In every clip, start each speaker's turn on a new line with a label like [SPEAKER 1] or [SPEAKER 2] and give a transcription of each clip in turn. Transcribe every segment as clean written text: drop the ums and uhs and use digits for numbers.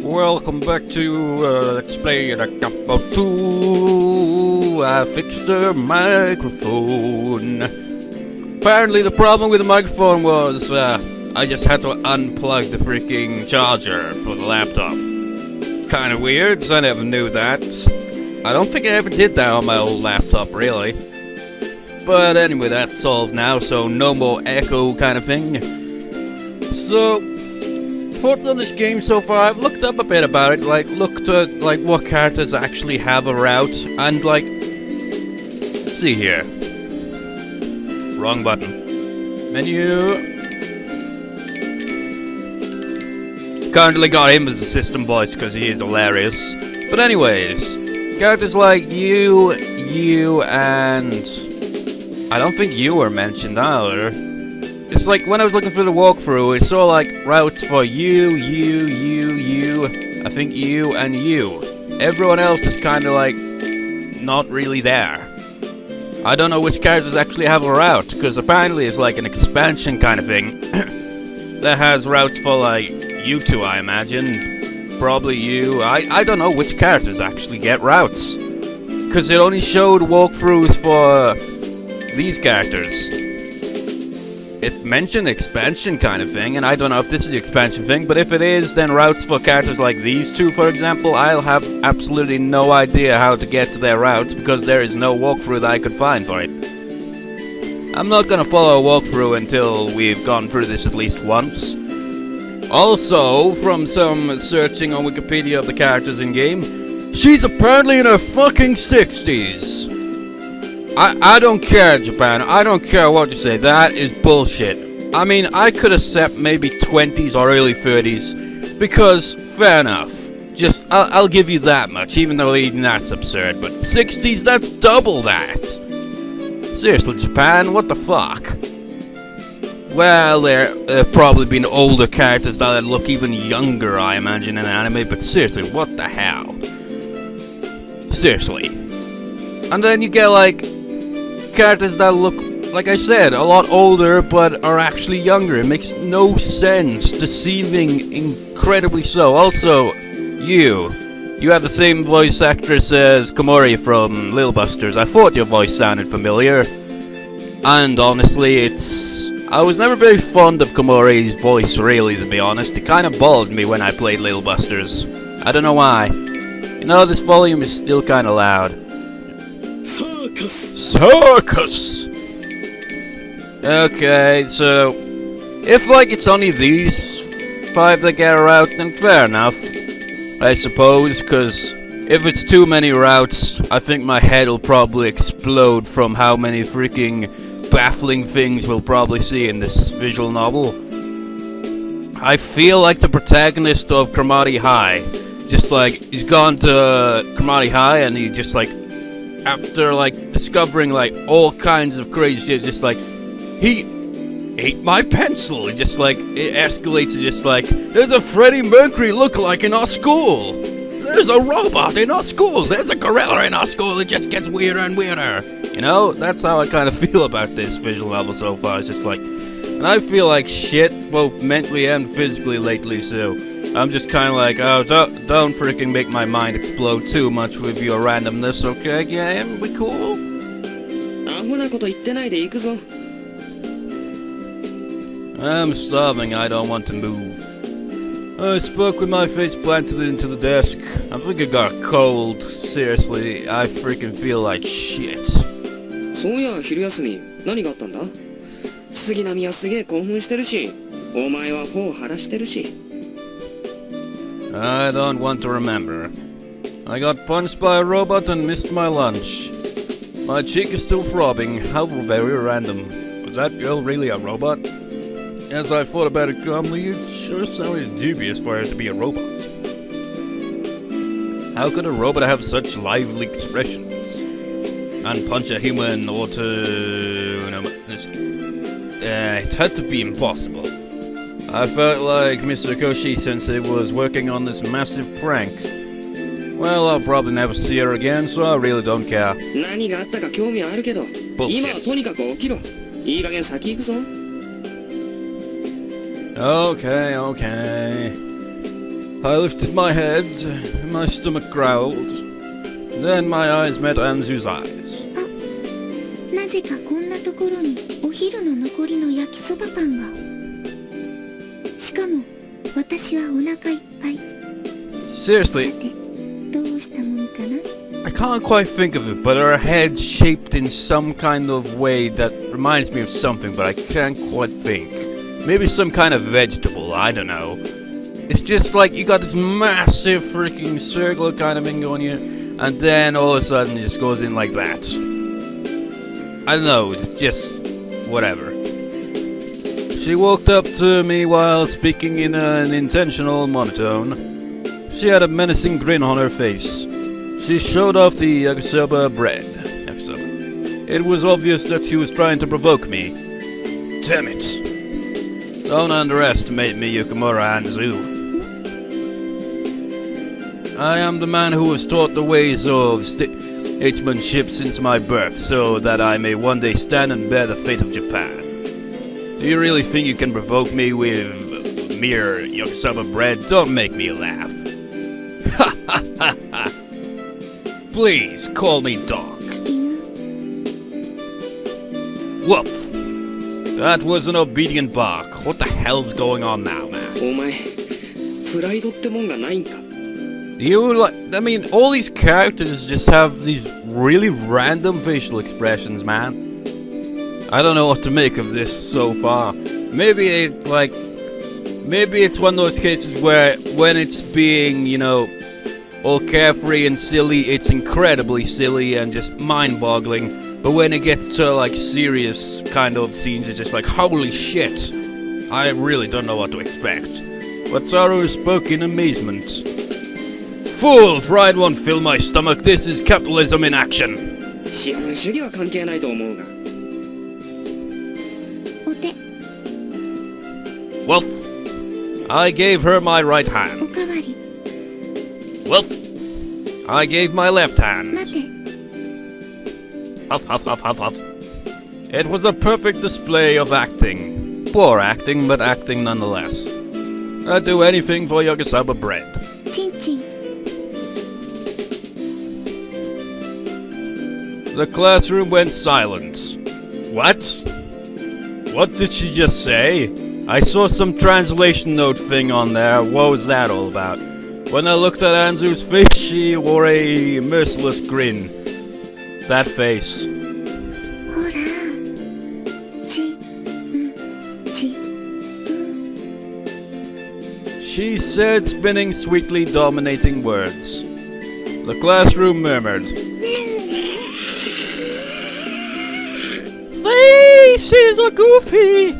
[SPEAKER 1] Welcome back to Let's Play the Capo 2. I fixed the microphone. Apparently the problem with the microphone was I just had to unplug the freaking charger for the laptop. Kinda weird, so I never knew that. I don't think I ever did that on my old laptop, really. But anyway, that's solved now, so no more echo kind of thing. So, thoughts on this game so far? I've looked up a bit about it, looked at what characters actually have a route, and let's see here. Wrong button. Menu. Currently got him as a system voice because he is hilarious. But anyways, characters like you, and I don't think you were mentioned either. It's like when I was looking through the walkthrough, it saw like routes for you, I think you, and you. Everyone else is kind of like not really there. I don't know which characters actually have a route, because apparently it's like an expansion kind of thing that has routes for like you two, I imagine. Probably you. I don't know which characters actually get routes, because it only showed walkthroughs for these characters. It mentioned expansion kind of thing, and I don't know if this is the expansion thing, but if it is, then routes for characters like these two, for example, I'll have absolutely no idea how to get to their routes, because there is no walkthrough that I could find for it. I'm not gonna follow a walkthrough until we've gone through this at least once. Also, from some searching on Wikipedia of the characters in-game, she's apparently in her fucking 60s! I don't care, Japan. I don't care what you say. That is bullshit. I mean, I could accept maybe 20s or early 30s, because, fair enough. Just, I'll give you that much, even though even that's absurd. But 60s, that's double that. Seriously, Japan, what the fuck? Well, there have probably been older characters that look even younger, I imagine, in anime, but seriously, what the hell? Seriously. And then you get, like, characters that look, like I said, a lot older, but are actually younger. It makes no sense. Deceiving incredibly so. Also, you have the same voice actress as Komori from Little Busters. I thought your voice sounded familiar. And honestly, I was never very fond of Komori's voice, really, to be honest. It kind of bothered me when I played Little Busters. I don't know why. You know, this volume is still kind of loud. Circus! Okay, so if it's only these 5 that get a route, then fair enough, I suppose, because if it's too many routes, I think my head will probably explode from how many freaking baffling things we'll probably see in this visual novel. I feel like the protagonist of Cromartie High, just he's gone to Cromartie High and he just after discovering all kinds of crazy shit, just he ate my pencil. It just it escalates to just there's a Freddie Mercury lookalike in our school. There's a robot in our school. There's a gorilla in our school. It just gets weirder and weirder. You know, that's how I kind of feel about this visual novel so far. It's just and I feel like shit both mentally and physically lately, so I'm just kind of oh, don't freaking make my mind explode too much with your randomness, okay, game? We cool? I'm starving, I don't want to move. I spoke with my face planted into the desk. I think I got a cold. Seriously, I freaking feel like shit. I don't want to remember. I got punched by a robot and missed my lunch. My cheek is still throbbing. How very random. Was that girl really a robot? As I thought about it calmly, it sure sounded dubious for her to be a robot. How could a robot have such lively expressions? And punch a human or to... it had to be impossible. I felt like Mr. Koshi-sensei was working on this massive prank. Well, I'll probably never see her again, so I really don't care. Bullshit. Okay. I lifted my head, my stomach growled. Then my eyes met Anzu's eyes.
[SPEAKER 2] なぜかこんなところにお昼の残りの焼きそばパンが。しかも私はお腹いっぱい。
[SPEAKER 1] Seriously,
[SPEAKER 2] さて、どうしたもんかな。
[SPEAKER 1] I can't quite think of it, but her head's shaped in some kind of way that reminds me of something, but I can't quite think. Maybe some kind of vegetable, I don't know. It's just like you got this massive freaking circle kind of thing on you, and then all of a sudden it just goes in like that. I don't know, it's just whatever. She walked up to me while speaking in an intentional monotone. She had a menacing grin on her face. She showed off the yakisoba bread. It was obvious that she was trying to provoke me. Damn it. Don't underestimate me, Yukimura Anzu. I am the man who was taught the ways of statesmanship since my birth, so that I may one day stand and bear the fate of Japan. Do you really think you can provoke me with mere yakisoba bread? Don't make me laugh. Ha ha ha ha. Please, call me Doc. Woof. That was an obedient bark. What the hell's going on now, man?
[SPEAKER 3] お前プライドってもんがないんか。
[SPEAKER 1] You I mean, all these characters just have these really random facial expressions, man. I don't know what to make of this so far. Maybe it's one of those cases where when it's being, you know, all carefree and silly, it's incredibly silly and just mind-boggling. But when it gets to like serious kind of scenes, it's just like, holy shit! I really don't know what to expect. Wataru spoke in amazement. Fools! Pride won't fill my stomach. This is capitalism in action.
[SPEAKER 3] 資本主義は関係ないと思うが。
[SPEAKER 2] お手、
[SPEAKER 1] Well, I gave her my right
[SPEAKER 2] お
[SPEAKER 1] hand.
[SPEAKER 2] かわり。
[SPEAKER 1] Well, I gave my left hand.
[SPEAKER 2] 待て。
[SPEAKER 1] Huff, huff, huff, huff, huff. It was a perfect display of acting. Poor acting, but acting nonetheless. I'd do anything for yakisoba bread.
[SPEAKER 2] ちんちん。
[SPEAKER 1] The classroom went silent. What? What did she just say? I saw some translation note thing on there. What was that all about? When I looked at Anzu's face, she wore a merciless grin. That face.
[SPEAKER 2] ほら。ち、ち。
[SPEAKER 1] She said, spinning sweetly dominating words. The classroom murmured. Faces are goofy!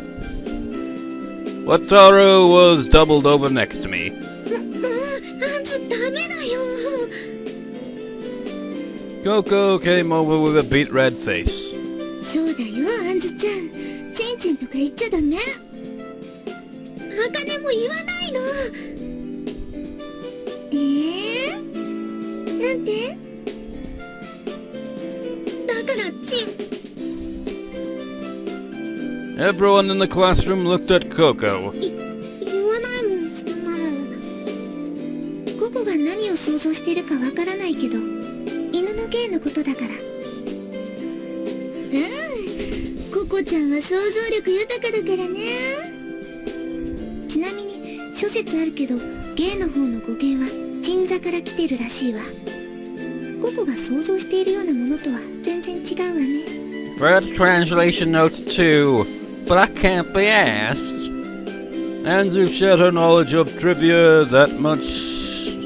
[SPEAKER 1] Wataru was doubled over next to me.
[SPEAKER 2] もう、あんずダメだよ。
[SPEAKER 1] Coco came over with a beet red face.
[SPEAKER 2] そうだよ、あんずちゃん。ちんちんとか言っちゃダメ。あかねも言わないの。なんて？だからちん。
[SPEAKER 1] Everyone in the classroom looked at Coco.
[SPEAKER 2] 言わないもん、そんなの。ココが何を想像してるかわからないけど、犬の芸のことだから。ココちゃんは想像力豊かだからね。ちなみに諸説あるけど、芸の方の語源は鎮座から来てるらしいわ。ココが想像しているようなものとは全然違うわね。
[SPEAKER 1] Read translation notes too, but I can't be asked. Anzu shared her knowledge of trivia. That much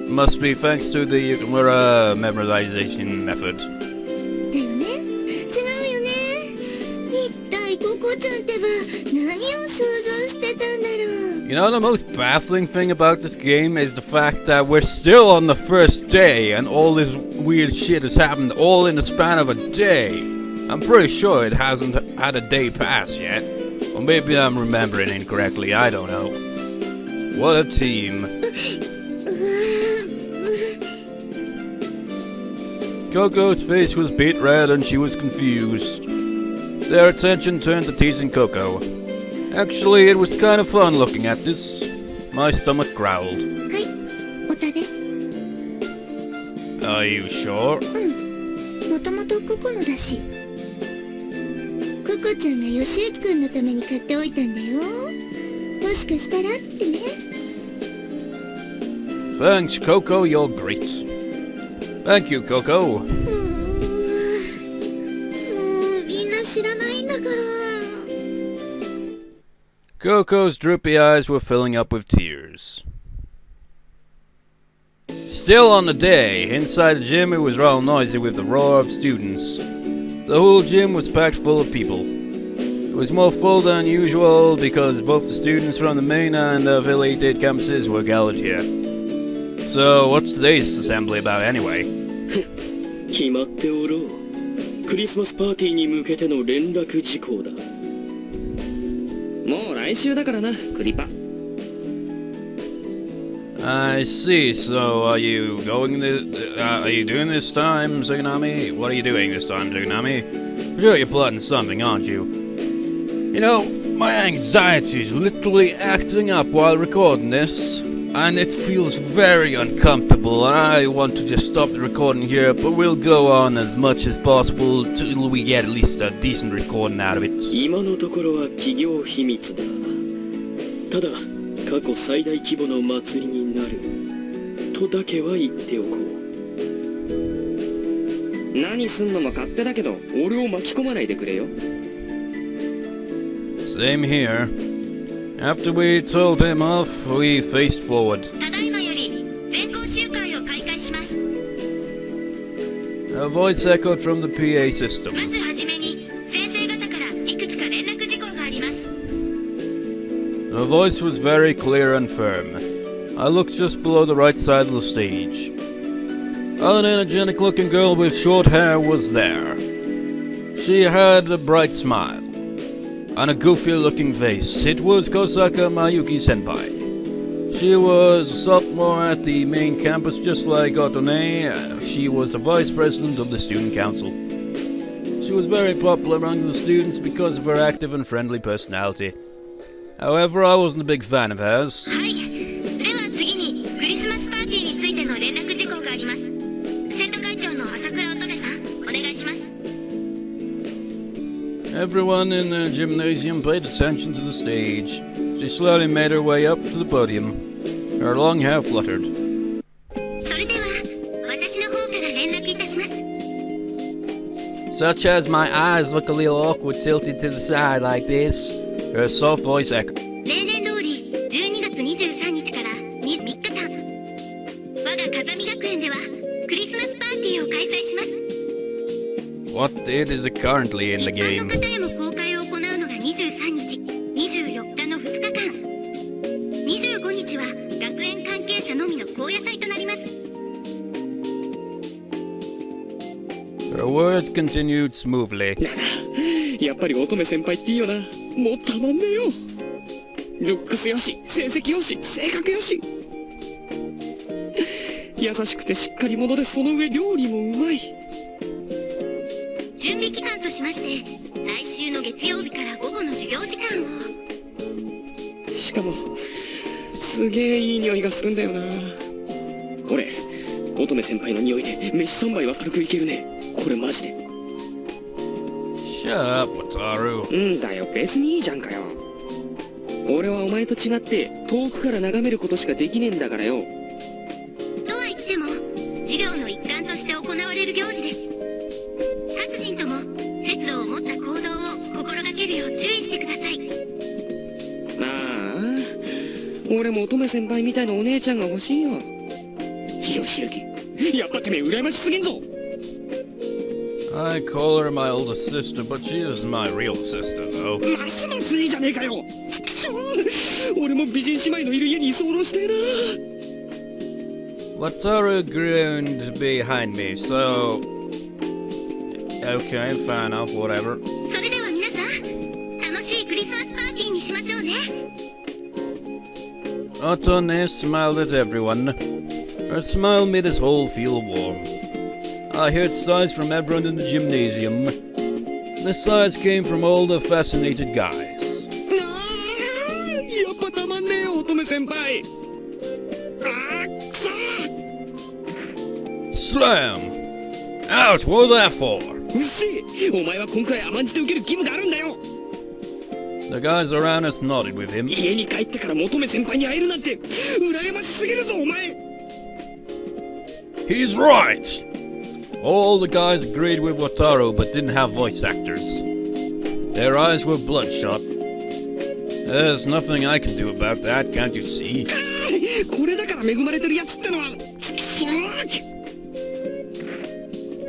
[SPEAKER 1] must be thanks to the Yukimura memorization method.
[SPEAKER 2] だよね。違うよね。一体ココちゃんってば何を想像してたんだろう。
[SPEAKER 1] You know, the most baffling thing about this game is the fact that we're still on the first day and all this weird shit has happened all in the span of a day. I'm pretty sure it hasn't had a day pass yet. Or maybe I'm remembering incorrectly, I don't know. What a team. Coco's face was beet red and she was confused. Their attention turned to teasing Coco. Actually, it was kind of fun looking at this. My stomach growled.
[SPEAKER 2] はい、
[SPEAKER 1] Are you sure?
[SPEAKER 2] もともとココのだし。ココちゃんがヨシユキくんのために買っておいたんだよ。もしかしたらってね。
[SPEAKER 1] Thanks, Coco, you're great. Thank you, Coco.
[SPEAKER 2] もうみんな知らないんだから。
[SPEAKER 1] Coco's droopy eyes were filling up with tears. Still on the day, inside the gym it was rather noisy with the roar of students. The whole gym was packed full of people. It was more full than usual because both the students from the main and affiliated campuses were gathered here. So, what's today's assembly about anyway?
[SPEAKER 3] 決まっておろう。クリスマスパーティーに向けての連絡事項だ。もう来週だからな、クリパ。
[SPEAKER 1] I see. So, are you going are you doing this time, Tsunami? What are you doing this time, Tsunami? I'm sure you're plotting something, aren't you? You know, my anxiety is literally acting up while recording this, and it feels very uncomfortable, and I want to just stop the recording here, but we'll go on as much as possible till we get at least a decent recording out of it.
[SPEAKER 3] 今のところは企業秘密だ。ただ、過去最大規模の祭りになるとだけは言っておこう。何すんのも勝手だけど、俺を巻き込まないでくれよ。
[SPEAKER 1] Same here. After we told him off, we faced forward.
[SPEAKER 2] ただいまより全校集会を開会します。
[SPEAKER 1] A voice echoed from the PA system.
[SPEAKER 2] まずはじめに先生方からいくつか連絡事項があります。
[SPEAKER 1] The voice was very clear and firm. I looked just below the right side of the stage. An energetic-looking girl with short hair was there. She had a bright smile and a goofy-looking face. It was Kosaka Mayuki-senpai. She was a sophomore at the main campus just like Otone. She was the vice president of the student council. She was very popular among the students because of her active and friendly personality. However, I wasn't a big fan of hers.
[SPEAKER 2] はい。では次にクリスマスパーティーについての連絡事項があります。生徒会長の朝倉乙女さん、お願いします。
[SPEAKER 1] Everyone in the gymnasium paid attention to the stage. She slowly made her way up to the podium. Her long hair fluttered.
[SPEAKER 2] それでは私の方から連絡いたします。
[SPEAKER 1] Such as my eyes look a little awkward tilted to the side like this. Her soft voice echoed.
[SPEAKER 2] 例年通り12月23日から3日間、我が風見学園ではクリスマスパーティーを開催します。
[SPEAKER 1] What date is it currently in the
[SPEAKER 2] 一般
[SPEAKER 1] game?
[SPEAKER 2] の方へも公開を行うのが23日、24日の2日間、25日は学園関係者のみの高野祭となります。
[SPEAKER 1] Her words continued smoothly.
[SPEAKER 3] やっぱり乙女先輩っていいよな。もうたまんねえよ。ルックスよし、成績よし、性格よし。優しくてしっかり者で、その上料理もうまい。
[SPEAKER 2] 準備期間としまして、来週の月曜日から午後の授業時間を。
[SPEAKER 3] しかもすげえいい匂いがするんだよな。俺、乙女先輩の匂いで飯3杯は軽くいけるね。これマジで。
[SPEAKER 1] Shut up, Wataru.
[SPEAKER 3] うんだよ、別にいいじゃんかよ。俺はお前と違って遠くから眺めることしかできねえんだからよ。
[SPEAKER 2] とは言っても授業の一環として行われる行事です。各人とも節度を持った行動を心がけるよう注意してください。
[SPEAKER 3] まあ俺も乙女先輩みたいなお姉ちゃんが欲しいよ。よしゆき、やっぱてめえ羨ましすぎんぞ。
[SPEAKER 1] I call her my older sister, but she isn't my real sister, though.
[SPEAKER 3] ますますいいじゃねえかよ。俺も美人姉妹のいる家に居候してえな。
[SPEAKER 1] Wataru groaned behind me, so... Okay, fair enough, whatever.
[SPEAKER 2] それでは皆さん、楽しいクリスマスパーティーにしましょうね。
[SPEAKER 1] Otone smiled at everyone. Her smile made us all feel warm. I heard sighs from everyone in the gymnasium. The sighs came from all the fascinated guys.
[SPEAKER 3] やっぱたまんねえよ、乙女先輩。くそ
[SPEAKER 1] Slam! Ouch, what was that for?
[SPEAKER 3] うっせえ、お前は今回甘んじて受ける義務があるんだよ。
[SPEAKER 1] The guys around us nodded with him.
[SPEAKER 3] 家に帰ってから求め先輩に会えるなんて羨ましすぎるぞお前。
[SPEAKER 1] He's right! All the guys agreed with Wataru but didn't have voice actors. Their eyes were bloodshot. There's nothing I can do about that, can't you see?
[SPEAKER 3] これだから恵まれてるやつってのは。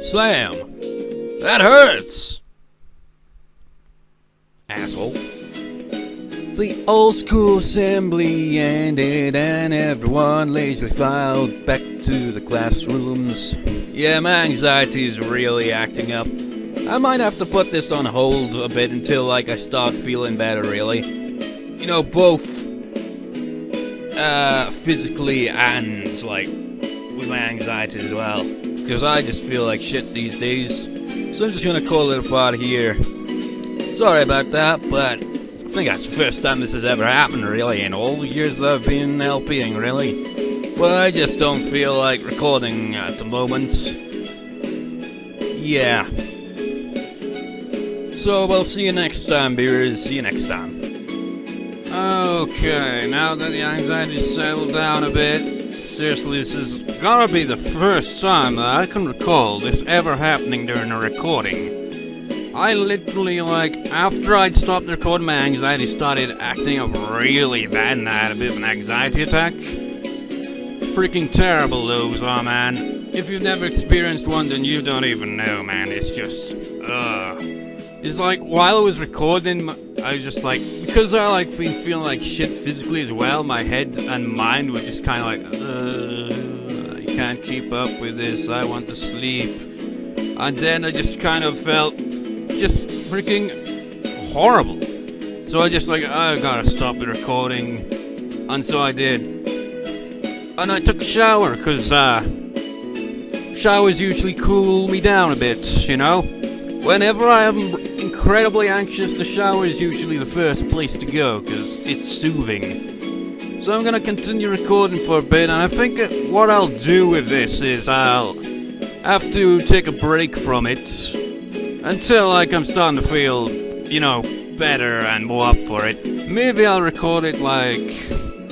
[SPEAKER 1] Slam! That hurts! Asshole. The old school assembly ended and everyone lazily filed back to the classrooms. Yeah, my anxiety is really acting up. I might have to put this on hold a bit until I start feeling better, really. You know, both physically and with my anxiety as well. Because I just feel like shit these days. So I'm just gonna call it a part here. Sorry about that, but I think that's the first time this has ever happened, really, in all the years that I've been LPing, really. But I just don't feel like recording at the moment. Yeah. So we'll see you next time, beers. See you next time. Okay, now that the anxiety's settled down a bit, seriously, this is gotta be the first time that I can recall this ever happening during a recording. I literally, after I'd stopped recording, my anxiety started acting up really bad and I had a bit of an anxiety attack. Freaking terrible those are, man. If you've never experienced one, then you don't even know, man. It's just, It's like, while I was recording, I was just like, because I been feeling like shit physically as well, my head and mind were just kind of like, I can't keep up with this, I want to sleep. And then I just kind of felt just freaking horrible. So I just I gotta stop the recording. And so I did. And I took a shower, because showers usually cool me down a bit, you know? Whenever I am incredibly anxious, the shower is usually the first place to go, because it's soothing. So I'm gonna continue recording for a bit, and I think what I'll do with this is I'll have to take a break from it until I'm starting to feel, you know, better and more up for it. Maybe I'll record it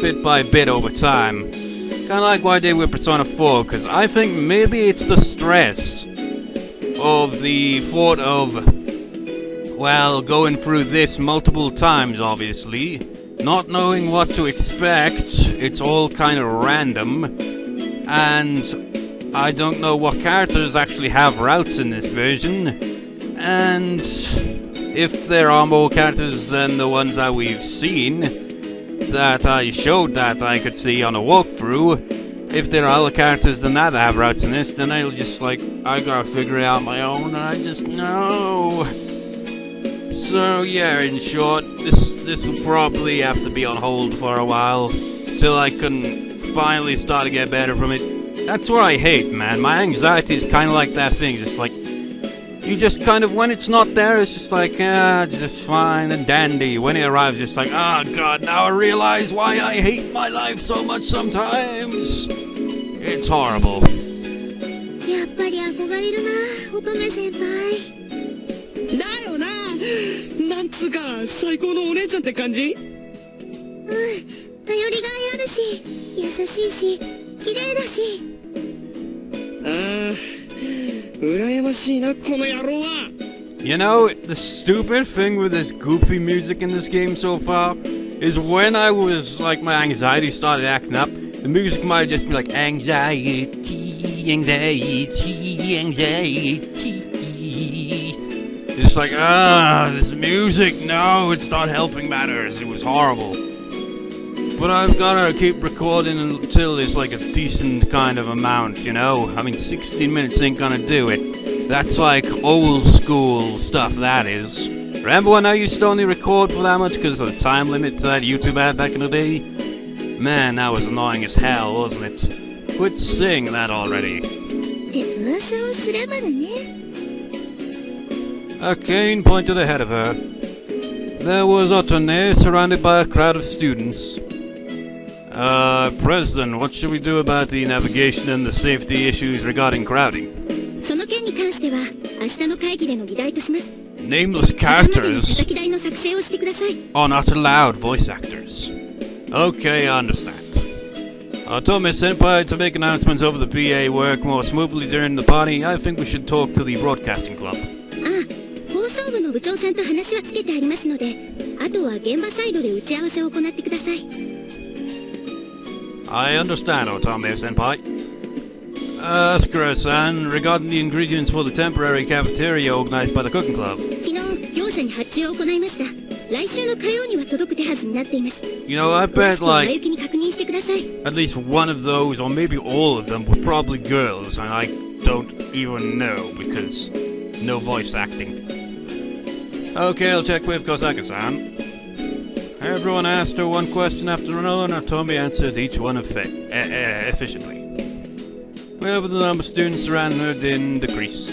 [SPEAKER 1] bit by bit over time. Kinda like what I did with Persona 4, because I think maybe it's the stress of the thought of, well, going through this multiple times, obviously, not knowing what to expect, it's all kind of random, and I don't know what characters actually have routes in this version, and if there are more characters than the ones that we've seen, that I showed that I could see on a walkthrough, if there are other characters than that have routes in this, then I'll just I gotta figure it out my own, and I just know. So yeah, in short, this will probably have to be on hold for a while, till I can finally start to get better from it. That's what I hate, man. My anxiety is kind of like that thing, just you just kind of, when it's not there, it's just just fine and dandy. When it arrives, just oh god, now I realize why I hate my life so much sometimes. It's horrible.
[SPEAKER 2] やっぱり憧れるな、乙女先輩。
[SPEAKER 3] だよな。なんつうか最高のお姉ちゃんって感じ。
[SPEAKER 2] 頼りがいあるし、優しいし、綺麗だし。
[SPEAKER 3] 羨ましいなこの野郎は。
[SPEAKER 1] You know, the stupid thing with this goofy music in this game so far is when I was my anxiety started acting up, the music might just be anxiety, anxiety, anxiety. It's this music, no, it's not helping matters. It was horrible. But I've gotta keep recording until there's a decent kind of amount, you know? I mean, 16 minutes ain't gonna do it. That's old school stuff, that is. Remember when I used to only record for that much because of the time limit that YouTube had back in the day? Man, that was annoying as hell, wasn't it? Quit saying that already.
[SPEAKER 2] って噂をすればだね。
[SPEAKER 1] Kane pointed ahead of her. There was Otone surrounded by a crowd of students. President, what should we do about the navigation and the safety issues regarding crowding?
[SPEAKER 2] その件に関しては明日の会議での議題とします。
[SPEAKER 1] Nameless
[SPEAKER 2] それまでに
[SPEAKER 1] characters
[SPEAKER 2] 叩き台の作成をしてください。
[SPEAKER 1] are not allowed voice actors. Okay, I understand. Told me senpai to make announcements over the PA work more smoothly during the party. I think we should talk to the broadcasting club.
[SPEAKER 2] ああ、放送部の部長さんと話はつけてありますので、あとは現場サイドで打ち合わせを行ってください。
[SPEAKER 1] I understand, Otome senpai. Sakura-san, regarding the ingredients for the temporary cafeteria organized by the cooking club.
[SPEAKER 2] 昨日業者に発注を行いました。来週の火曜には届く手はずになっています。
[SPEAKER 1] You know, I
[SPEAKER 2] 詳
[SPEAKER 1] bet
[SPEAKER 2] しくは前
[SPEAKER 1] like
[SPEAKER 2] 行きに確認してください。
[SPEAKER 1] at least one of those, or maybe all of them, were probably girls, and I don't even know because no voice acting. Okay, I'll check with Kosaka-san. Everyone asked her one question after another, and Otome answered each one efficiently. Wherever the number of students around her didn't decrease.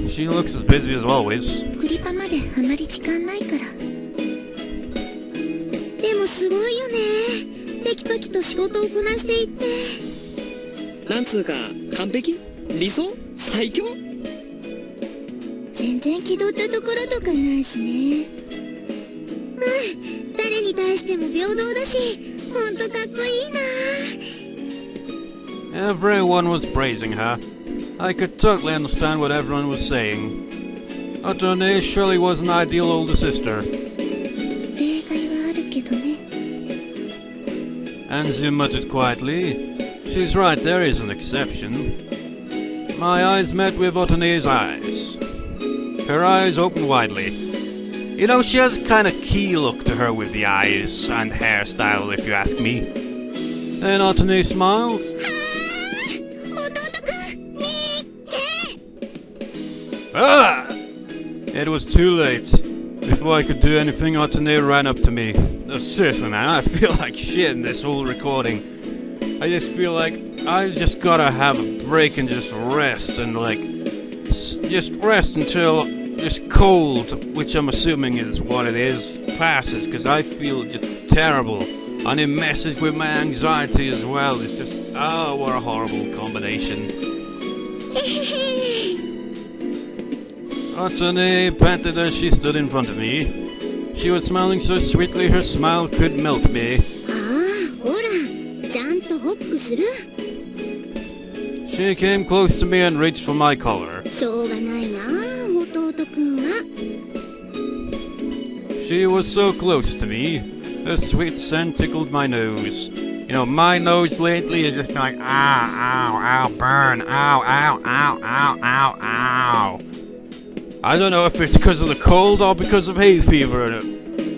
[SPEAKER 1] She looks as busy as always.
[SPEAKER 2] クリパまであまり時間ないから。でもすごいよね。テキパキと仕事をこなしていって。
[SPEAKER 3] なんつうか完璧理想最強
[SPEAKER 2] 全然気取ったところとかないしね。誰に対しても平等だし、ほんとかっこいいな。
[SPEAKER 1] Everyone was praising her. I could totally understand what everyone was saying. Otone surely was an ideal older sister.
[SPEAKER 2] 例外はあるけどね。
[SPEAKER 1] Anzu muttered quietly. She's right, there is an exception. My eyes met with Otone's eyes. Her eyes opened widely. You know, she has a kind of key look to her with the eyes and hairstyle, if you ask me. Then Otone smiled.
[SPEAKER 2] 弟くん、見て。
[SPEAKER 1] Ah! It was too late. Before I could do anything, Otone ran up to me. Seriously, man, I feel like shit in this whole recording. I just feel like I just gotta have a break and just rest and like just rest until this cold, which I'm assuming is what it is, passes, because I feel just terrible. And it messes with my anxiety as well. It's just, oh, what a horrible combination. Otone panted as she stood in front of me. She was smiling so sweetly her smile could melt me.
[SPEAKER 2] ああ、ほら、ちゃんとホックする。
[SPEAKER 1] She came close to me and reached for my collar.
[SPEAKER 2] しょうがないな、弟くんは。
[SPEAKER 1] She was so close to me. Her sweet scent tickled my nose. You know, my nose lately has just been like, ow, ow, ow, burn, ow, ow, ow, ow, ow, ow. I don't know if it's because of the cold or because of hay fever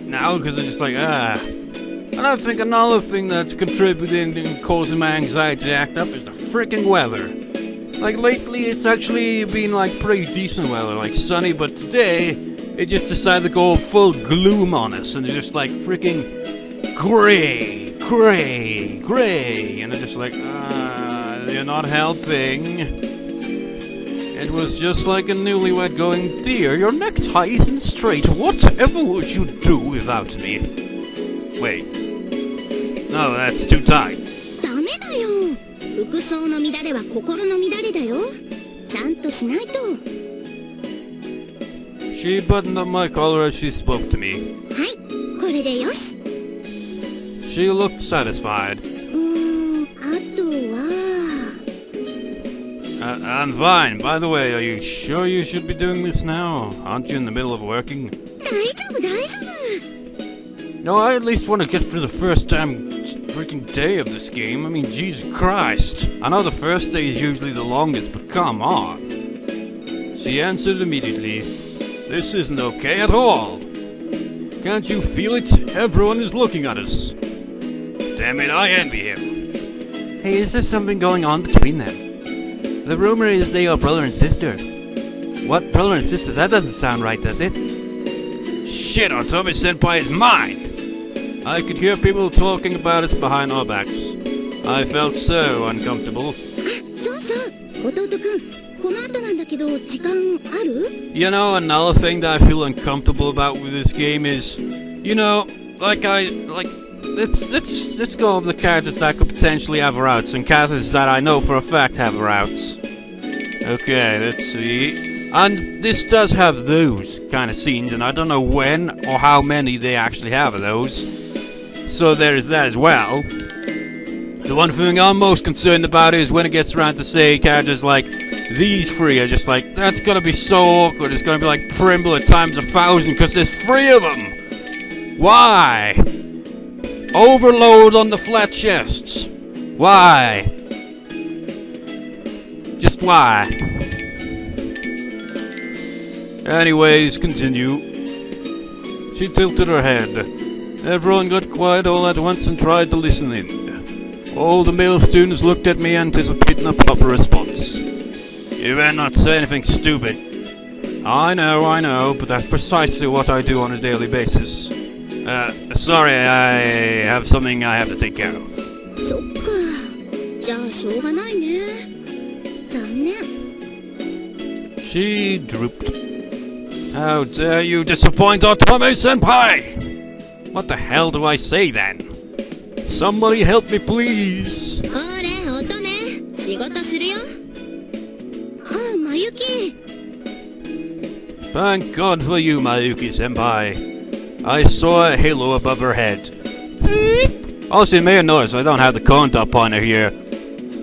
[SPEAKER 1] now, because it's just like, ah. And I think another thing that's contributing to causing my anxiety to act up is the freaking weather. Like lately it's actually been like pretty decent weather, like sunny, but today it just decided to go full gloom on us and it's just like freaking gray, gray, gray. And it's just like, you're not helping. It was just like a newlywed going, dear, your necktie isn't straight. Whatever would you do without me? Wait. No, that's too tight.
[SPEAKER 2] ダメだよ。服装の乱れは心の乱れだよ。ちゃんとしないと。
[SPEAKER 1] She buttoned up my collar as she spoke to me.
[SPEAKER 2] はい、これでよし。
[SPEAKER 1] She looked satisfied.
[SPEAKER 2] あとは。
[SPEAKER 1] I'm fine. By the way, are you sure you should be doing this now? Aren't you in the middle of working?
[SPEAKER 2] 大丈夫、大丈夫。
[SPEAKER 1] No, I at least want to get through the first freaking day of this game. I mean, Jesus Christ. I know the first day is usually the longest, but come on. She answered immediately. This isn't okay at all. Can't you feel it? Everyone is looking at us. Damn it, I envy him. Hey, is there something going on between them? The rumor is they are brother and sister. What? Brother and sister? That doesn't sound right, does it? Shit, Otome Senpai is mine! I could hear people talking about us behind our backs. I felt so uncomfortable.
[SPEAKER 2] そうそう、弟くん、この後なんだけど時間ある？
[SPEAKER 1] You know, another thing that I feel uncomfortable about with this game is, you know, let's go over the characters that could potentially have routes and characters that I know for a fact have routes. Okay, let's see. And this does have those kind of scenes, and I don't know when or how many they actually have of those. So there is that as well. The one thing I'm most concerned about is when it gets around to say characters like these three are just like, that's gonna be so awkward. It's gonna be like Primble at times 1,000 because there's 3 of them. Why? Overload on the flat chests. Why? Just why? Anyways, continue. She tilted her head. Everyone got quiet all at once and tried to listen in. All the male students looked at me anticipating a proper response. You better not say anything stupid. I know, but that's precisely what I do on a daily basis. Sorry, I have something I have to take care of.
[SPEAKER 2] そっか。じゃあしょうがないね。残念。
[SPEAKER 1] She drooped. How dare you disappoint Otome-senpai! What the hell do I say then? Somebody help me, please.
[SPEAKER 2] ほれ、乙女、仕事するよ。あ、まゆき。
[SPEAKER 1] Thank God for you, Mayuki-senpai. I saw a halo above her head. Also, you may have noticed I don't have the count-up pointer here.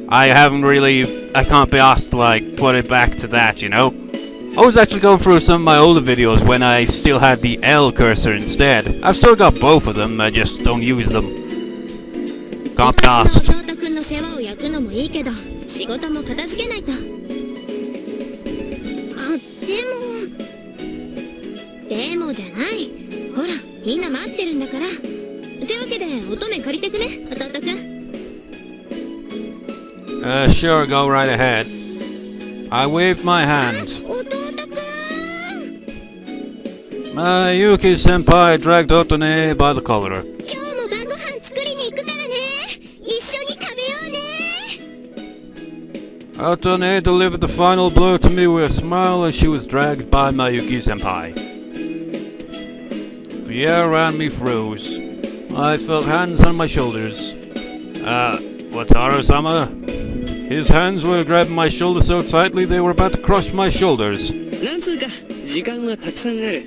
[SPEAKER 1] I can't be asked to, like, put it back to that, you know? I was actually going through some of my older videos when I still had the L cursor instead. I've still got both of them, I just don't use them. Can't be asked.
[SPEAKER 2] 弟くんの世話を焼くのもいいけど、仕事も片付けないと。あ、でもじゃない。ほら、みんな待ってるんだから。ってわけで、乙女借りてくね、弟くん。
[SPEAKER 1] Sure, go right ahead. I waved my hand.
[SPEAKER 2] 弟くん。
[SPEAKER 1] Mayuki-senpai dragged Otone by the collar.
[SPEAKER 2] 今日も晩ご飯作りに行くからね。一緒に食べようね。
[SPEAKER 1] Otone delivered the final blow to me with a smile as she was dragged by Mayuki-senpai. The air around me froze. I felt hands on my shoulders. Wataru-sama? His hands were grabbing my shoulders so tightly they were about to crush my shoulders.
[SPEAKER 3] なんつうか、時間はたくさんある。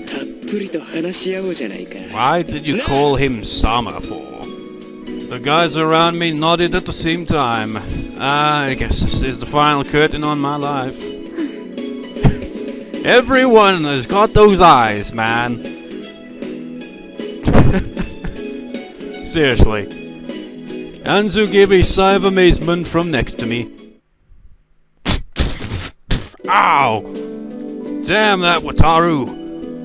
[SPEAKER 3] たっぷりと話し合おうじゃないか。
[SPEAKER 1] Why did you call him Sama for? The guys around me nodded at the same time. I guess this is the final curtain on my life. Everyone has got those eyes, man. Seriously. Anzu gave a sigh of amazement from next to me. Ow! Damn that Wataru!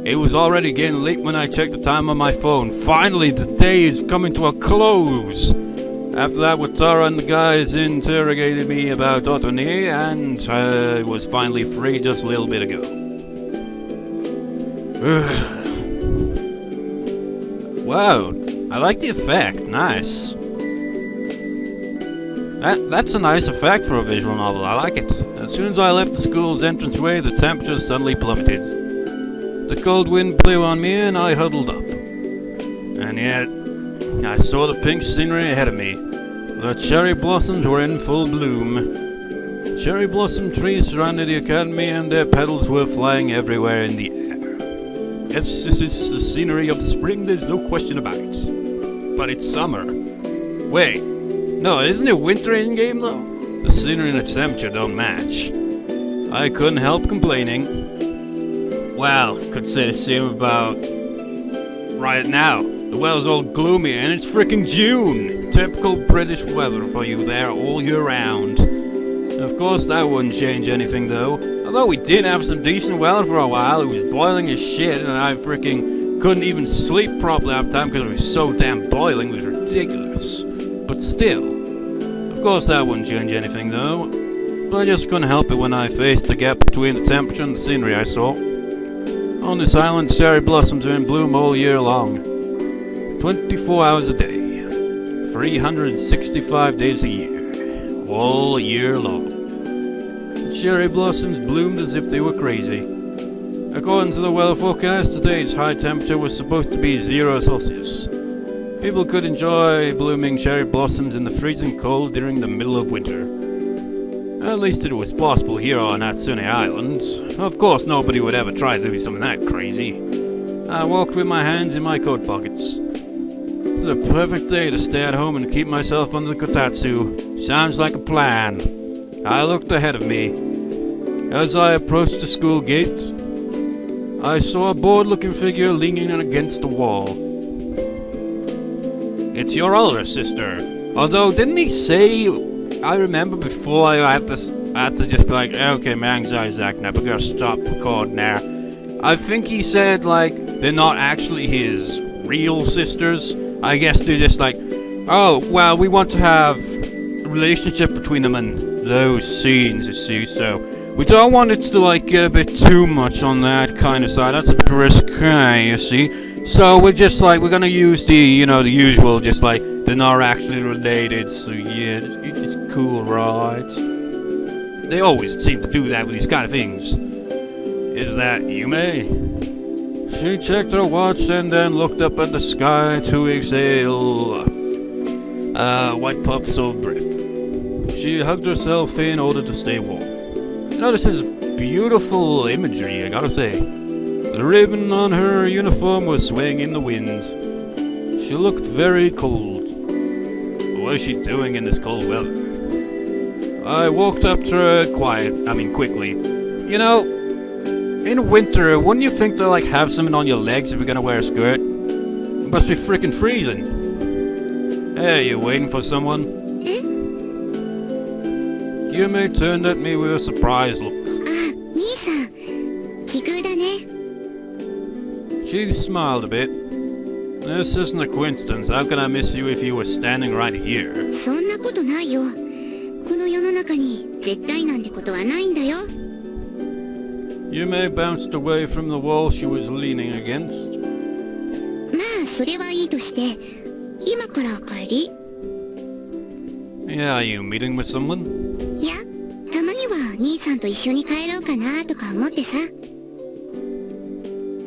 [SPEAKER 1] It was already getting late when I checked the time on my phone. Finally, the day is coming to a close! After that, Wataru and the guys interrogated me about Otone, and I was finally free just a little bit ago. Wow, I like the effect. Nice. That's a nice effect for a visual novel. I like it. As soon as I left the school's entranceway, the temperature suddenly plummeted. The cold wind blew on me and I huddled up. And yet, I saw the pink scenery ahead of me. The cherry blossoms were in full bloom. Cherry blossom trees surrounded the academy and their petals were flying everywhere in the air. Yes, this is the scenery of spring, there's no question about it. But it's summer. Wait, no, isn't it winter in-game though? The scenery and the temperature don't match. I couldn't help complaining. Well, could say the same about right now. The weather's all gloomy and it's freaking June! Typical British weather for you there all year round. Of course that wouldn't change anything though. Although we did have some decent weather for a while, it was boiling as shit and I freaking couldn't even sleep properly half the time because it was so damn boiling, it was ridiculous. But still, of course that wouldn't change anything though. But I just couldn't help it when I faced the gap between the temperature and the scenery I saw. On this island, cherry blossoms are in bloom all year long. 24 hours a day. 365 days a year. All year long. The cherry blossoms bloomed as if they were crazy. According to the weather forecast, today's high temperature was supposed to be 0 Celsius. People could enjoy blooming cherry blossoms in the freezing cold during the middle of winter. At least it was possible here on Hatsune Island. Of course, nobody would ever try to do something that crazy. I walked with my hands in my coat pockets. It's a perfect day to stay at home and keep myself under the kotatsu. Sounds like a plan. I looked ahead of me. As I approached the school gate, I saw a bored-looking figure leaning against the wall. It's your older sister. Although, didn't he say... I remember before I had to just be like, okay, my anxiety's acting up, I gotta stop recording now. I think he said, like, they're not actually his real sisters. I guess they're just like, oh, well, we want to have a relationship between them and those scenes, you see, so we don't want it to, like, get a bit too much on that kind of side. That's a bit risque, you see. So we're just like, we're gonna use the, you know, the usual, just like, they're not actually related, so yeah, it's cool, right? They always seem to do that with these kind of things. Is that Yume? She checked her watch and then looked up at the sky to exhale white puffs of breath. She hugged herself in order to stay warm. You know, this is beautiful imagery, I gotta say. The ribbon on her uniform was swaying in the wind. She looked very cold. What was she doing in this cold weather? I walked up to her quickly. You know, in winter, wouldn't you think to like have something on your legs if you're gonna wear a skirt? It must be freaking freezing. Hey, you waiting for someone? Yume turned at me with a surprised look. She smiled a bit. This isn't a coincidence. How can I miss you if you were standing right here?
[SPEAKER 2] そんなことないよ。この世の中に絶対なんてことはないんだよ。
[SPEAKER 1] Yume bounced away from the wall she was leaning against.
[SPEAKER 2] まあ、それはいいとして、今から帰り？
[SPEAKER 1] Yeah, are you meeting with someone?
[SPEAKER 2] いや、たまには兄さんと一緒に帰ろうかなとか思ってさ。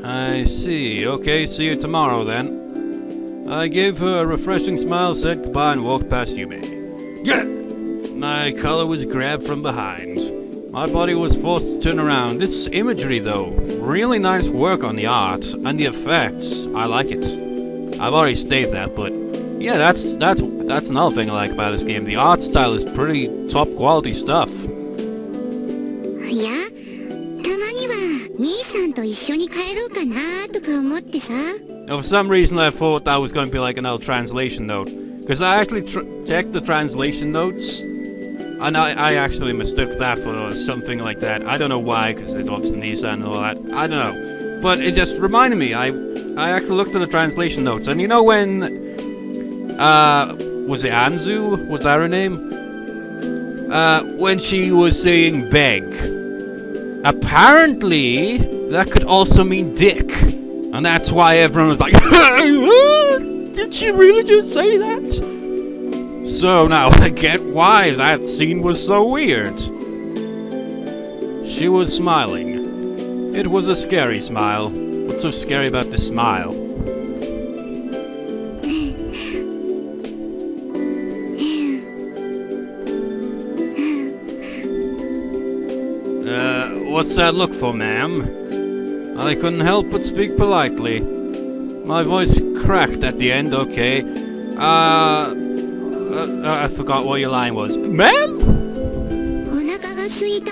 [SPEAKER 1] I see. Okay, see you tomorrow then. I gave her a refreshing smile, said goodbye, and walked past Yume. Yeah! My collar was grabbed from behind. My body was forced to turn around. This imagery, though, really nice work on the art and the effects. I like it. I've already stated that, but yeah, that's another thing I like about this game. The art style is pretty top quality stuff.
[SPEAKER 2] いや、たまには兄さんと一緒に帰ろうかなとか思ってさ。
[SPEAKER 1] For some reason, I thought that was going to be like another translation note, because I actually checked the translation notes. And I actually mistook that for something like that. I don't know why, because there's obviously Nissan and all that. I don't know. But it just reminded me. I actually looked at the translation notes. And you know when... was it Anzu? Was that her name? When she was saying beg. Apparently, that could also mean dick. And that's why everyone was like... Did she really just say that? So now I get why that scene was so weird. She was smiling. It was a scary smile. What's so scary about this smile? What's that look for, ma'am? I couldn't help but speak politely. My voice cracked at the end, okay. I forgot what your line was. Ma'am?
[SPEAKER 2] お腹が空いた。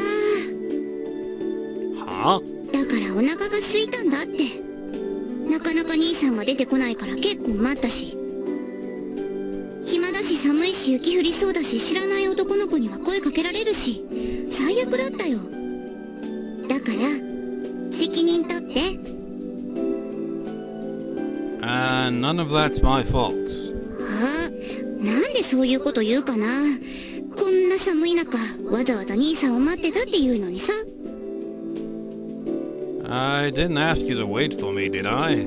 [SPEAKER 1] Huh?
[SPEAKER 2] だからお腹が空いたんだって。なかなか兄さんが出てこないから結構待ったし。暇だし寒いし雪降りそうだし知らない男の子には声かけられるし。最悪だったよ。だから責任取って。
[SPEAKER 1] None of that's my fault.
[SPEAKER 2] はあ、なんでそういうこと言うかな。こんな寒い中わざわざ兄さんを待ってたっていうのにさ。
[SPEAKER 1] I didn't ask you to wait for me, did I?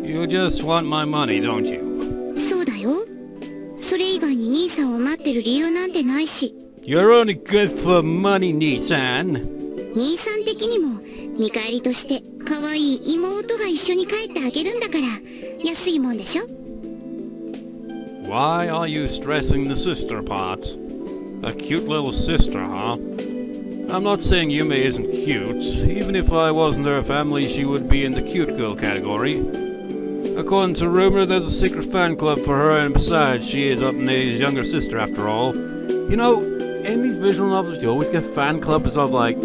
[SPEAKER 1] You just want my money, don't you?
[SPEAKER 2] そうだよ。それ以外に兄さんを待ってる理由なんてないし。
[SPEAKER 1] You're only good for money, Nissan.
[SPEAKER 2] 兄さん的にも見返りとして可愛い妹が一緒に帰ってあげるんだから安いもんでしょ。
[SPEAKER 1] Why are you stressing the sister part? A cute little sister, huh? I'm not saying Yume isn't cute. Even if I wasn't her family, she would be in the cute girl category. According to rumor, there's a secret fan club for her, and besides, she is Upane's younger sister after all. You know, in these visual novels, you always get fan clubs of, like,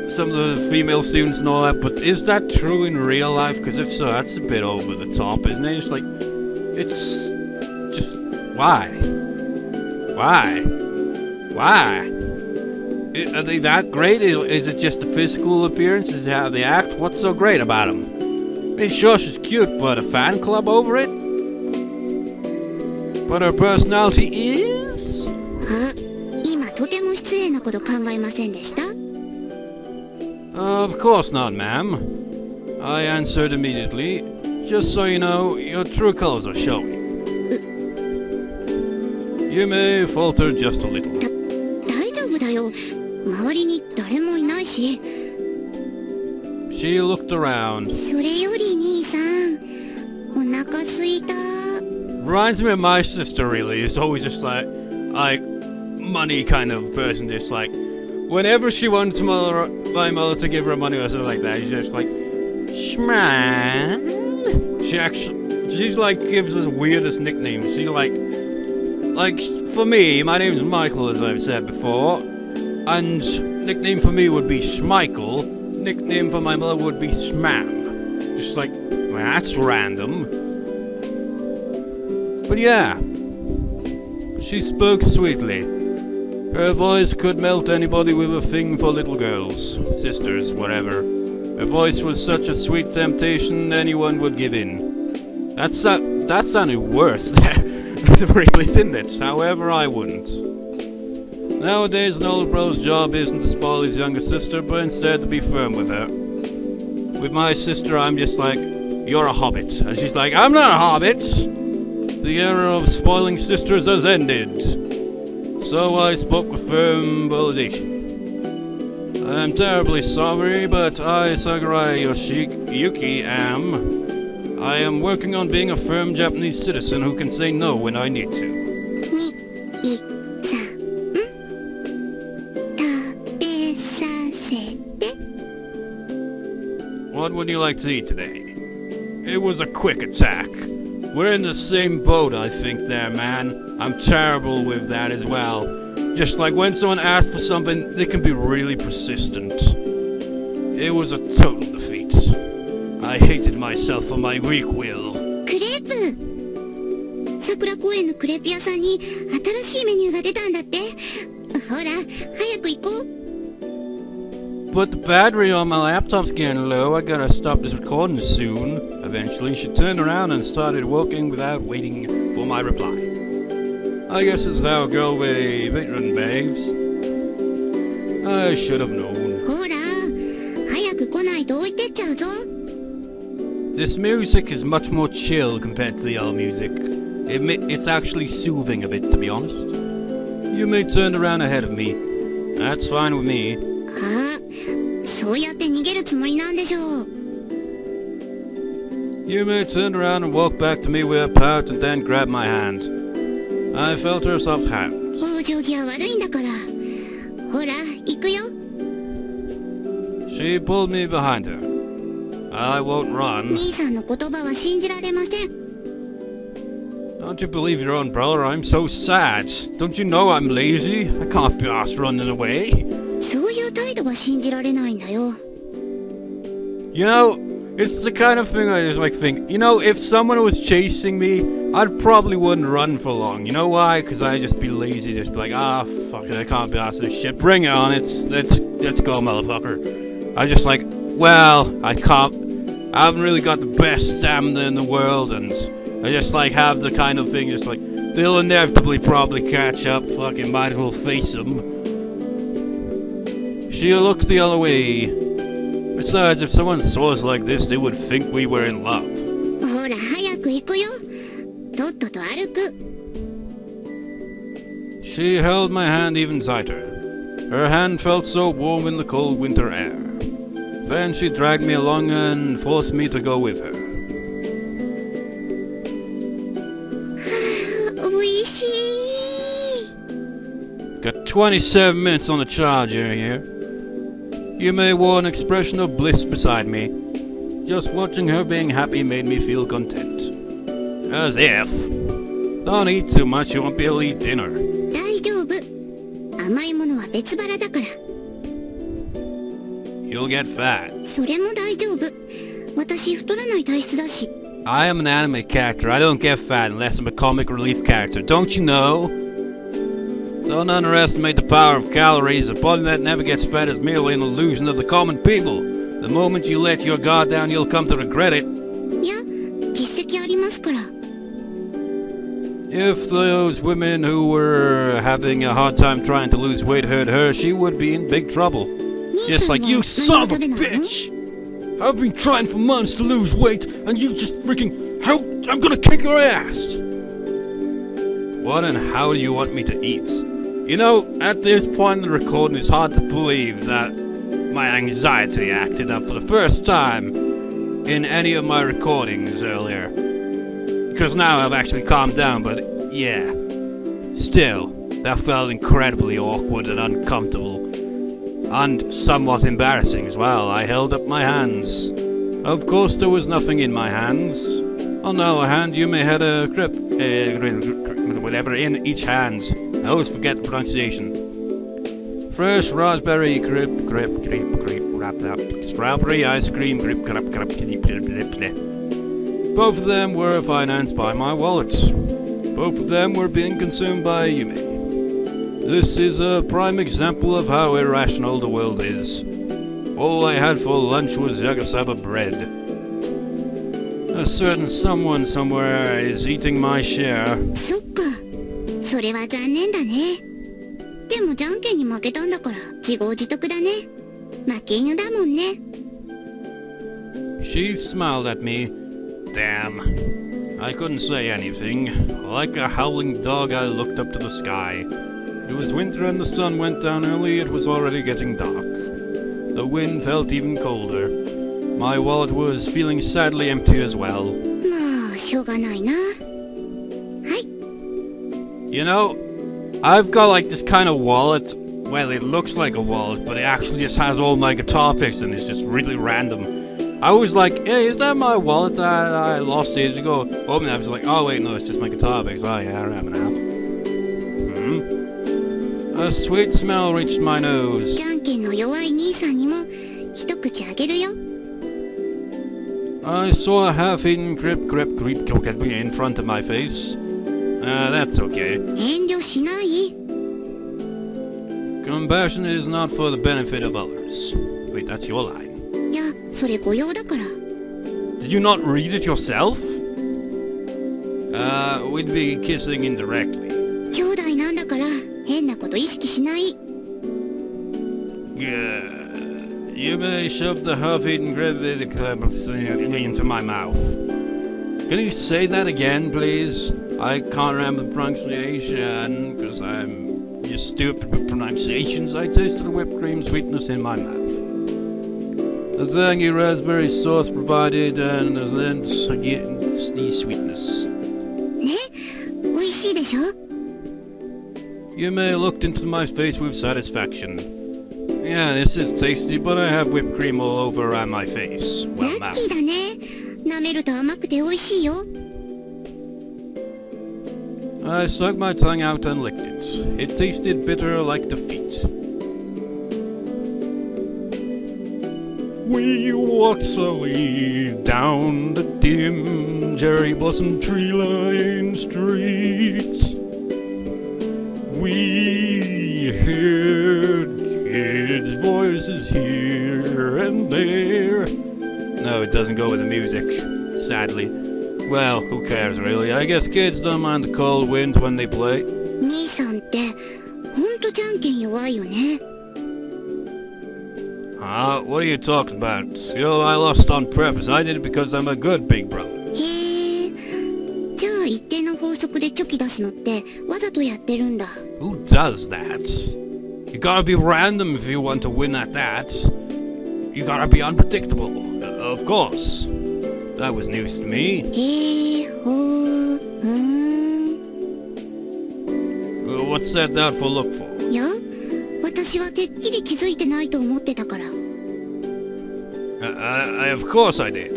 [SPEAKER 1] some of the female students and all that, but is that true in real life? Because if so, that's a bit over the top, isn't it? It's like, it's just, why? Why? Why? Are they that great? Is it just the physical appearance? Is it how they act? What's so great about them? I mean, sure, she's cute, but a fan club over it? But her personality is?
[SPEAKER 2] あ、今とても失礼なこと考えませんでした？
[SPEAKER 1] Of course not, ma'am. I answered immediately. Just so you know, your true colors are showing. You may falter just a little.
[SPEAKER 2] 大丈夫だよ。周りに誰もいないし。
[SPEAKER 1] She looked around.
[SPEAKER 2] それより兄さん、お腹すいた。
[SPEAKER 1] Reminds me of my sister, really. It's always just like money kind of person. Just like, whenever she wants my mother to give her money or something like that, she's just like, Shman. She like gives us weirdest nicknames. She like for me, my name's Michael, as I've said before, and nickname for me would be Schmeichel. Nickname for my mother would be Shmam. Just like, well, that's random. But yeah, she spoke sweetly. Her voice could melt anybody with a thing for little girls, sisters, whatever. Her voice was such a sweet temptation, anyone would give in. That sounded worse there, really, didn't it? However, I wouldn't. Nowadays, an older bro's job isn't to spoil his younger sister, but instead to be firm with her. With my sister, I'm just like, you're a hobbit. And she's like, I'm not a hobbit! The era of spoiling sisters has ended. So I spoke with firm validation. I'm terribly sorry, but I, Sakurai Yoshiyuki, I am working on being a firm Japanese citizen who can say no when I need to.
[SPEAKER 2] に、い、さ、ん？食べさせて。
[SPEAKER 1] What would you like to eat today? It was a quick attack. We're in the same boat, I think, there, man. I'm terrible with that as well. Just like when someone asks for something, they can be really persistent. It was a total defeat. I hated myself for my weak will.
[SPEAKER 2] クレープ。桜公園のクレープ屋さんに新しいメニューが出たんだって。ほら、早く行こう。
[SPEAKER 1] But the battery on my laptop's getting low. I gotta stop this recording soon. Eventually, she turned around and started walking without waiting for my reply. I guess it's how a girl with a veteran behaves. I should have known.
[SPEAKER 2] ほら、早く来ないと置いてっちゃうぞ。
[SPEAKER 1] This music is much more chill compared to the other music. It's actually soothing a bit, to be honest. You may turn around ahead of me. That's fine with me.
[SPEAKER 2] あ、そうやって逃げるつもりなんでしょう。
[SPEAKER 1] You may turn around and walk back to me with a pout and then grab my hand. I felt her soft hand.
[SPEAKER 2] 往生際悪いんだから。ほら、行くよ。
[SPEAKER 1] She pulled me behind her. I won't run.
[SPEAKER 2] 兄さんの言葉は信じられません。
[SPEAKER 1] Don't you believe your own brother? I'm so sad. Don't you know I'm lazy? I can't be asked running away.
[SPEAKER 2] そういう態度が信じられないんだよ。
[SPEAKER 1] You know, it's the kind of thing I just like think, you know, if someone was chasing me, I probably wouldn't run for long. You know why? Because I'd just be lazy, just be like, fuck it, I can't be asked this shit. Bring it on, let's go, motherfucker. I just like, well, I haven't really got the best stamina in the world, and I just like have the kind of thing, just like, they'll inevitably probably catch up, fucking might as well face them. She looked the other way. Besides, if someone saw us like this, they would think we were in love.
[SPEAKER 2] ほら、早く行くよ。とっとと歩く。
[SPEAKER 1] She held my hand even tighter. Her hand felt so warm in the cold winter air. Then she dragged me along and forced me to go with her. Got 27 minutes on the charger here. Yume wore an expression of bliss beside me. Just watching her being happy made me feel content. As if. Don't eat too much, you won't be able to eat dinner.
[SPEAKER 2] 大丈夫。甘いものは別腹だから。
[SPEAKER 1] You'll get fat.
[SPEAKER 2] それも大丈夫。私太らない体質だし。
[SPEAKER 1] I am an anime character. I don't get fat unless I'm a comic relief character. Don't you know? Don't underestimate the power of calories. A body that never gets fat is merely an illusion of the common people. The moment you let your guard down, you'll come to regret it.
[SPEAKER 2] いや、実績ありますから。
[SPEAKER 1] If those women who were having a hard time trying to lose weight heard her, she would be in big trouble. Just like you son of a bitch! I've been trying for months to lose weight, and you just freaking... How? I'm gonna kick your ass! What and how do you want me to eat? You know, at this point in the recording, it's hard to believe that my anxiety acted up for the first time in any of my recordings earlier. Because now I've actually calmed down, but yeah. Still, that felt incredibly awkward and uncomfortable. And somewhat embarrassing as well. I held up my hands. Of course there was nothing in my hands. On the other hand, you may had a grip, whatever in each hand. I always forget the pronunciation. Fresh raspberry grip, wrapped up. Strawberry ice cream, grip. Both of them were financed by my wallet. Both of them were being consumed by Yume. This is a prime example of how irrational the world is. All I had for lunch was Yagasaba bread. A certain someone somewhere is eating my share.
[SPEAKER 2] そっか。それは残念だね。でもじゃんけんに負けたんだから自業自得だね。負け犬だもんね。
[SPEAKER 1] She smiled at me. Damn. I couldn't say anything. Like a howling dog, I looked up to the sky. It was winter and the sun went down early. It was already getting dark. The wind felt even colder. My wallet was feeling sadly empty as well.
[SPEAKER 2] まあしょうがないな。はい。
[SPEAKER 1] You know, I've got like this kind of wallet. Well, it looks like a wallet, but it actually just has all my guitar picks and it's just really random. I was like, hey, is that my wallet that I lost ages ago? Open it, I was like, oh wait, no, it's just my guitar picks. Oh yeah, I remember now. A sweet smell reached my nose.
[SPEAKER 2] じゃんけんの弱い兄さんにも一口あげるよ。
[SPEAKER 1] I saw a half-eaten creep in front of my face. That's okay.
[SPEAKER 2] 遠慮しない。
[SPEAKER 1] Compassion is not for the benefit of others. Wait, that's your line.
[SPEAKER 2] いや、それ御用だから。
[SPEAKER 1] Did you not read it yourself? We'd be kissing indirectly.
[SPEAKER 2] 兄弟なんだから変なこと意識しない。
[SPEAKER 1] You may shove the half-eaten gravy into my mouth. Can you say that again, please? I can't remember the pronunciation because I'm just stupid with pronunciations. I tasted the whipped cream sweetness in my mouth. The tangy raspberry sauce provided and then the sweetness.
[SPEAKER 2] ね、美味しいでしょ。
[SPEAKER 1] You may have looked into my face with satisfaction. Yeah, this is tasty, but I have whipped cream all over around my face.
[SPEAKER 2] ラ
[SPEAKER 1] Well,
[SPEAKER 2] ッキー
[SPEAKER 1] mouth.
[SPEAKER 2] だね。舐めると甘くて美味しいよ。
[SPEAKER 1] I stuck my tongue out and licked it. It tasted bitter like defeat. We walked slowly down the dim cherry blossom tree-lined streets. We heard kids' voices here and there. No, it doesn't go with the music, sadly. Well, who cares really? I guess kids don't mind the cold wind when they play.
[SPEAKER 2] 兄さんってほんとじゃんけん弱いよね。
[SPEAKER 1] What are you talking about? You know, I lost on purpose. I did it because I'm a good big brother.
[SPEAKER 2] へえ。じゃあ一定の法則でチョキ出すのってわざとやってるんだ。
[SPEAKER 1] Who does that? You gotta be random if you want to win at that. You gotta be unpredictable. Of course. That was news to me.
[SPEAKER 2] へえ、ほー、
[SPEAKER 1] What's that doubtful look for?
[SPEAKER 2] いいや、私はてっきり気づいてないと思ってたから。
[SPEAKER 1] Of course I did.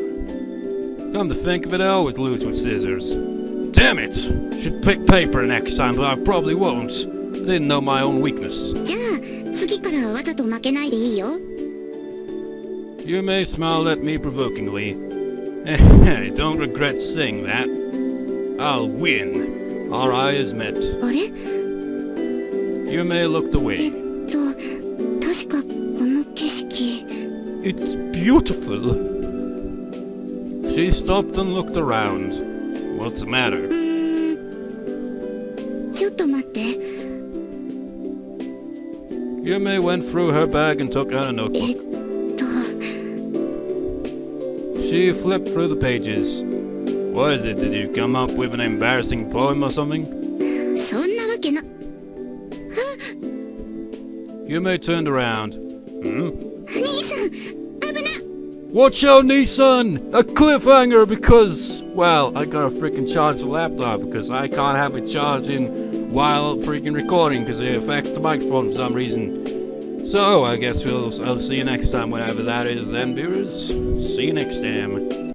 [SPEAKER 1] Come to think of it, I always lose with scissors. Damn it! Should pick paper next time, but I probably won't. I didn't know my own weakness.
[SPEAKER 2] じゃあ、次からわざと負けないでいいよ。
[SPEAKER 1] You may smile at me provokingly. Don't regret saying that. I'll win. Our eyes met.
[SPEAKER 2] あれ？
[SPEAKER 1] You may look away.
[SPEAKER 2] 確かこの景色。
[SPEAKER 1] It's beautiful. She stopped and looked around. What's the matter?
[SPEAKER 2] ちょっと待って。
[SPEAKER 1] Yume went through her bag and took out a notebook. She flipped through the pages. What is it? Did you come up with an embarrassing poem or something?
[SPEAKER 2] そんなわけな。
[SPEAKER 1] Yume turned around.
[SPEAKER 2] 兄さん、危な。
[SPEAKER 1] Watch out, Nissan! A cliffhanger because, well, I gotta freaking charge the laptop because I can't have it charging while freaking recording because it affects the microphone for some reason. So, I guess I'll see you next time, whenever that is then, viewers. See you next time.